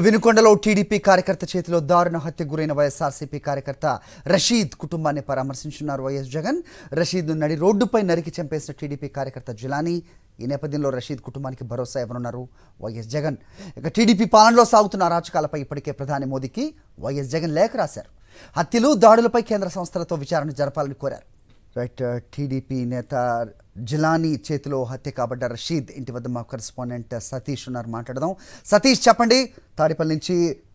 వినుకొండలో TDP కార్యకర్త చేతిలో దారుణ హత్యకు గురైన వైఎస్ఆర్సీపీ కార్యకర్త రషీద్ కుటుంబాన్ని పరామర్శించున్నారు వైఎస్ జగన్. రషీద్ నడి రోడ్డుపై నరికి చంపేసిన టీడీపీ కార్యకర్త జిలానీ. ఈ నేపథ్యంలో రషీద్ కుటుంబానికి భరోసా ఇవ్వనున్నారు వైఎస్ జగన్. ఇక టీడీపీ పాలనలో సాగుతున్న అరాచకాలపై ఇప్పటికే ప్రధాని మోదీకి వైఎస్ జగన్ లేఖ రాశారు. హత్యలు దాడులపై కేంద్ర సంస్థలతో విచారణ జరపాలని కోరారు. రైట్, టీడీపీ నేత జిలానీ చేతిలో హత్య కాబడ్డ రషీద్ ఇంటి వద్ద మా కరెస్పాండెంట్ సతీష్ ఉన్నారు, మాట్లాడదాం. సతీష్, చెప్పండి. తాడేపల్లి నుంచి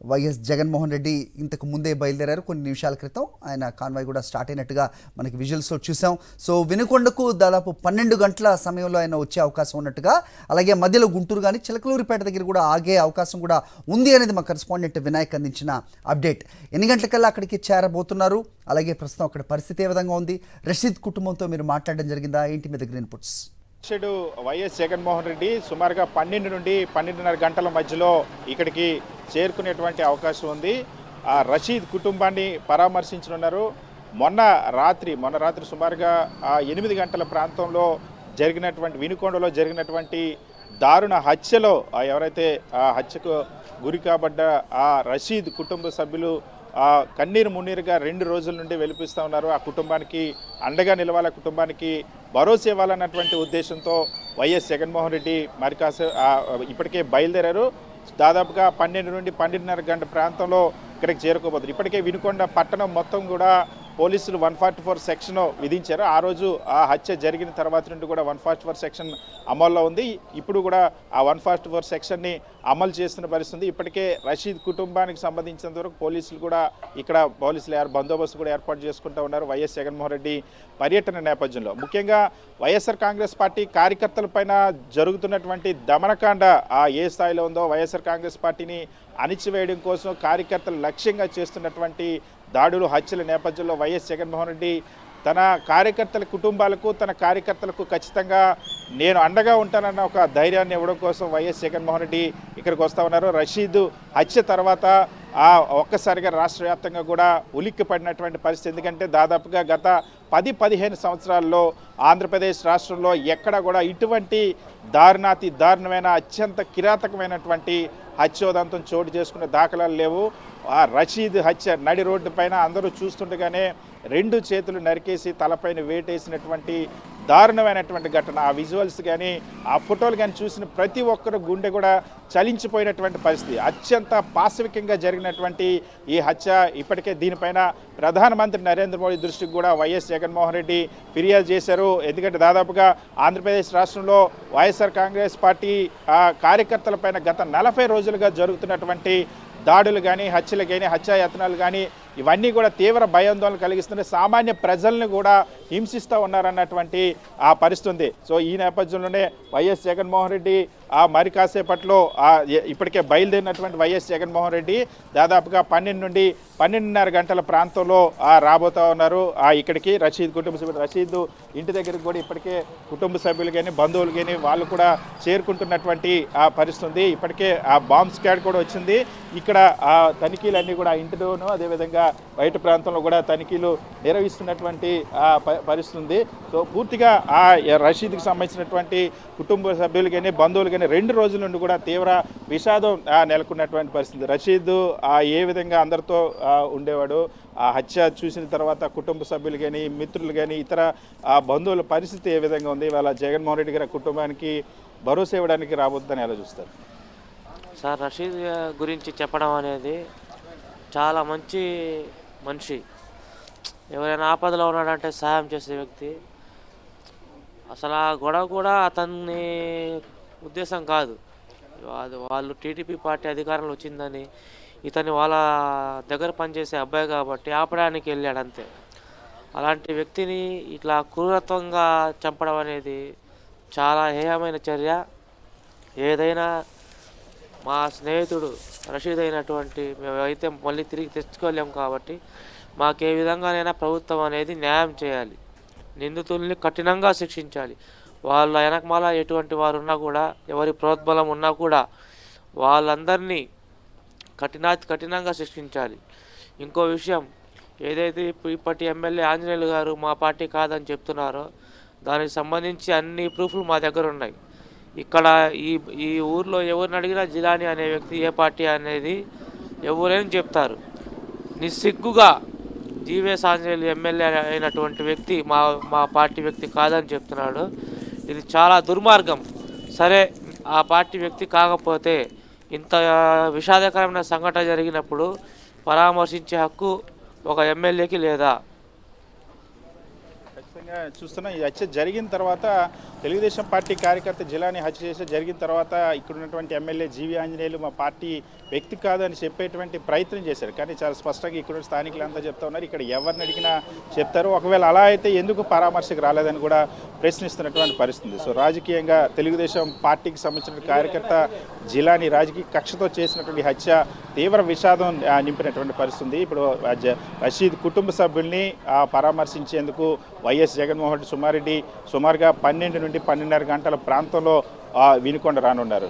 వైఎస్ జగన్మోహన్ రెడ్డి ఇంతకు ముందే బయలుదేరారు. కొన్ని నిమిషాల క్రితం ఆయన కాన్వాయ్ కూడా స్టార్ట్ అయినట్టుగా మనకి విజువల్స్లో చూసాం. సో వినుకొండకు దాదాపు 12 గంటల సమయంలో ఆయన వచ్చే అవకాశం ఉన్నట్టుగా, అలాగే మధ్యలో గుంటూరు కానీ చిలకలూరిపేట దగ్గర కూడా ఆగే అవకాశం కూడా ఉంది అనేది మా కరెస్పాండెంట్ వినాయక్ అందించిన అప్డేట్. ఎన్ని గంటలకల్లా అక్కడికి చేరబోతున్నారు, అలాగే ప్రస్తుతం అక్కడ పరిస్థితి ఏ విధంగా ఉంది? రషీద్ కుటుంబంతో మీరు మాట్లాడడం జరిగిందా? ఏంటి మీ దగ్గర ఇన్పుట్స్? అధ్యక్షుడు వైఎస్ జగన్మోహన్ రెడ్డి సుమారుగా 12 నుండి 12:30 గంటల మధ్యలో ఇక్కడికి చేరుకునేటువంటి అవకాశం ఉంది. ఆ రషీద్ కుటుంబాన్ని పరామర్శించనున్నారు. మొన్న రాత్రి సుమారుగా 8 గంటల ప్రాంతంలో వినుకొండలో జరిగినటువంటి దారుణ హత్యలో ఎవరైతే ఆ హత్యకు గురి కాబడ్డ ఆ రషీద్ కుటుంబ సభ్యులు కన్నీరు మున్నీరుగా 2 రోజుల నుండి వెలిపిస్తూ ఉన్నారు. ఆ కుటుంబానికి అండగా నిలవాల, కుటుంబానికి భరోసా ఇవ్వాలన్నటువంటి ఉద్దేశంతో వైఎస్ జగన్మోహన్ రెడ్డి మరి ఇప్పటికే బయలుదేరారు. దాదాపుగా 12 నుండి 12:30 గంటల ప్రాంతంలో ఇక్కడికి చేరుకోబోతున్నారు. ఇప్పటికే వినుకొండ పట్టణం మొత్తం కూడా పోలీసులు 144 సెక్షన్ విధించారు. ఆ రోజు ఆ హత్య జరిగిన తర్వాత నుండి కూడా 144 సెక్షన్ అమల్లో ఉంది. ఇప్పుడు కూడా ఆ 144 సెక్షన్ని అమలు చేస్తున్న పరిస్థితి. ఇప్పటికే రషీద్ కుటుంబానికి సంబంధించినంత వరకు పోలీసులు బందోబస్తు కూడా ఏర్పాటు చేసుకుంటూ ఉన్నారు. వైఎస్ జగన్మోహన్ రెడ్డి పర్యటన నేపథ్యంలో ముఖ్యంగా వైఎస్ఆర్ కాంగ్రెస్ పార్టీ కార్యకర్తలపైన జరుగుతున్నటువంటి దమనకాండ ఏ స్థాయిలో ఉందో, వైఎస్ఆర్ కాంగ్రెస్ పార్టీని అణిచివేయడం కోసం కార్యకర్తలు లక్ష్యంగా చేస్తున్నటువంటి దాడులు, హత్యల నేపథ్యంలో వైఎస్ జగన్మోహన్ రెడ్డి తన కార్యకర్తల కుటుంబాలకు, తన కార్యకర్తలకు ఖచ్చితంగా నేను అండగా ఉంటానన్న ఒక ధైర్యాన్ని ఇవ్వడం కోసం వైఎస్ జగన్మోహన్ రెడ్డి ఇక్కడికి వస్తూ ఉన్నారు. రషీద్ హత్య తర్వాత ఒక్కసారిగా రాష్ట్ర వ్యాప్తంగా కూడా ఉలిక్కి పడినటువంటి పరిస్థితి. ఎందుకంటే దాదాపుగా గత 10-15 సంవత్సరాల్లో ఆంధ్రప్రదేశ్ రాష్ట్రంలో ఎక్కడ కూడా ఇటువంటి దారుణమైన అత్యంత కిరాతకమైనటువంటి హత్యోదంతం చోటు చేసుకునే దాఖలాలు లేవు. ఆ రషీద్ హత్య నడి రోడ్డు పైన అందరూ చూస్తుండగానే 2 చేతులు నరికేసి తలపైన వేటేసినటువంటి దారుణమైనటువంటి ఘటన. ఆ విజువల్స్ కానీ ఆ ఫోటోలు కానీ చూసిన ప్రతి ఒక్కరు గుండె కూడా చలించిపోయినటువంటి పరిస్థితి. అత్యంత పాశవికంగా జరిగినటువంటి ఈ హత్య. ఇప్పటికే దీనిపైన ప్రధానమంత్రి నరేంద్ర మోడీ దృష్టికి కూడా వైఎస్ జగన్మోహన్ రెడ్డి ఫిర్యాదు చేశారు. ఎందుకంటే దాదాపుగా ఆంధ్రప్రదేశ్ రాష్ట్రంలో వైఎస్ఆర్ కాంగ్రెస్ పార్టీ కార్యకర్తలపైన గత 40 రోజులుగా జరుగుతున్నటువంటి దాడులు కానీ, హత్యలు కానీ, హత్యాయత్నాలు కానీ ఇవన్నీ కూడా తీవ్ర భయాందోళన కలిగిస్తున్నాయి. సామాన్య ప్రజల్ని కూడా హింసిస్తూ ఉన్నారన్నటువంటి ఆ పరిస్థితి. సో ఈ నేపథ్యంలోనే వైఎస్ జగన్మోహన్ రెడ్డి మరి కాసేపట్లో ఇప్పటికే బయలుదేరినటువంటి వైఎస్ జగన్మోహన్ రెడ్డి దాదాపుగా 12 నుండి 12:30 గంటల ప్రాంతంలో రాబోతూ ఉన్నారు ఇక్కడికి. రషీద్ కుటుంబ సభ్యులు, రషీద్ ఇంటి దగ్గరికి కూడా ఇప్పటికే కుటుంబ సభ్యులు కానీ, బంధువులు కానీ వాళ్ళు కూడా చేరుకుంటున్నటువంటి పరిస్థితి. ఇప్పటికే ఆ బాంబ్ స్క్వాడ్ కూడా వచ్చింది. ఇక్కడ తనిఖీలన్నీ కూడా ఇంటిలోనూ అదేవిధంగా బయట ప్రాంతంలో కూడా తనిఖీలు నిర్వహిస్తున్నటువంటి పరిస్థితి. సో పూర్తిగా రషీద్కి సంబంధించినటువంటి కుటుంబ సభ్యులు కానీ, బంధువులు కానీ 2 రోజుల నుండి కూడా తీవ్ర విషాదం నెలకొన్నటువంటి పరిస్థితి. రషీద్ ఏ విధంగా అందరితో ఉండేవాడు, ఆ హత్య చూసిన తర్వాత కుటుంబ సభ్యులు కానీ, మిత్రులు కానీ, ఇతర బంధువుల పరిస్థితి ఏ విధంగా ఉంది? ఇవాళ జగన్మోహన్ రెడ్డి గారి కుటుంబానికి భరోసా ఇవ్వడానికి రాబోతుందని ఎలా చూస్తారు సార్? రషీద్ గురించి చెప్పడం అనేది చాలా మంచి మనిషి. ఎవరైనా ఆపదలో ఉన్నాడంటే సహాయం చేసే వ్యక్తి. అసలు ఆ గొడవ కూడా అతన్ని ఉద్దేశం కాదు. వాళ్ళు టీడీపీ పార్టీ అధికారంలో వచ్చిందని ఇతని వాళ్ళ దగ్గర పనిచేసే అబ్బాయి కాబట్టి ఆపడానికి వెళ్ళాడు అంతే. అలాంటి వ్యక్తిని ఇట్లా క్రూరత్వంగా చంపడం అనేది చాలా హేయమైన చర్య. ఏదైనా మా స్నేహితుడు రషీద్ అయినటువంటి మేమైతే మళ్ళీ తిరిగి తెచ్చుకోలేము కాబట్టి మాకే విధంగానైనా ప్రభుత్వం అనేది న్యాయం చేయాలి. నిందితుల్ని కఠినంగా శిక్షించాలి. వాళ్ళ వెనకమాల ఎటువంటి వారు ఉన్నా కూడా, ఎవరి ప్రోద్బలం ఉన్నా కూడా వాళ్ళందరినీ కఠినంగా శిక్షించాలి. ఇంకో విషయం, ఏదైతే ఇప్పటి ఎమ్మెల్యే ఆంజనేయులు గారు మా పార్టీ కాదని చెప్తున్నారో దానికి సంబంధించి అన్ని ప్రూఫ్లు మా దగ్గర ఉన్నాయి. ఇక్కడ ఈ ఈ ఊర్లో ఎవరిని అడిగినా జిలానీ అనే వ్యక్తి ఏ పార్టీ అనేది ఎవరైనా చెప్తారు. నిస్సిగ్గుగా జీవీఎస్ ఆంజనేయులు ఎమ్మెల్యే అయినటువంటి వ్యక్తి మా పార్టీ వ్యక్తి కాదని చెప్తున్నాడు. ఇది చాలా దుర్మార్గం. సరే, ఆ పార్టీ వ్యక్తి కాకపోతే ఇంత విషాదకరమైన సంఘటన జరిగినప్పుడు పరామర్శించే హక్కు ఒక ఎమ్మెల్యేకి లేదా? ఖచ్చితంగా చూస్తున్నా ఈ హత్య జరిగిన తర్వాత తెలుగుదేశం పార్టీ కార్యకర్త జిలానీ హత్య చేసి జరిగిన తర్వాత ఇక్కడ ఉన్నటువంటి ఎమ్మెల్యే జీవి ఆంజనేయులు మా పార్టీ వ్యక్తి కాదు అని చెప్పేటువంటి ప్రయత్నం చేశారు. కానీ చాలా స్పష్టంగా ఇక్కడ స్థానికులంతా చెప్తా ఉన్నారు, ఇక్కడ ఎవరిని అడిగినా చెప్తారు. ఒకవేళ అలా అయితే ఎందుకు పరామర్శకు రాలేదని కూడా ప్రశ్నిస్తున్నటువంటి పరిస్థితి. సో రాజకీయంగా తెలుగుదేశం పార్టీకి సంబంధించిన కార్యకర్త జిలానీ రాజకీయ కక్షతో చేసినటువంటి హత్య తీవ్ర విషాదం నింపినటువంటి పరిస్థితి. ఇప్పుడు రషీద్ కుటుంబ సభ్యుల్ని పరామర్శించేందుకు వైఎస్ జగన్మోహన్ రెడ్డి సుమారుగా 12 నుండి 12:30 గంటల ప్రాంతంలో వినుకొండ రానున్నారు.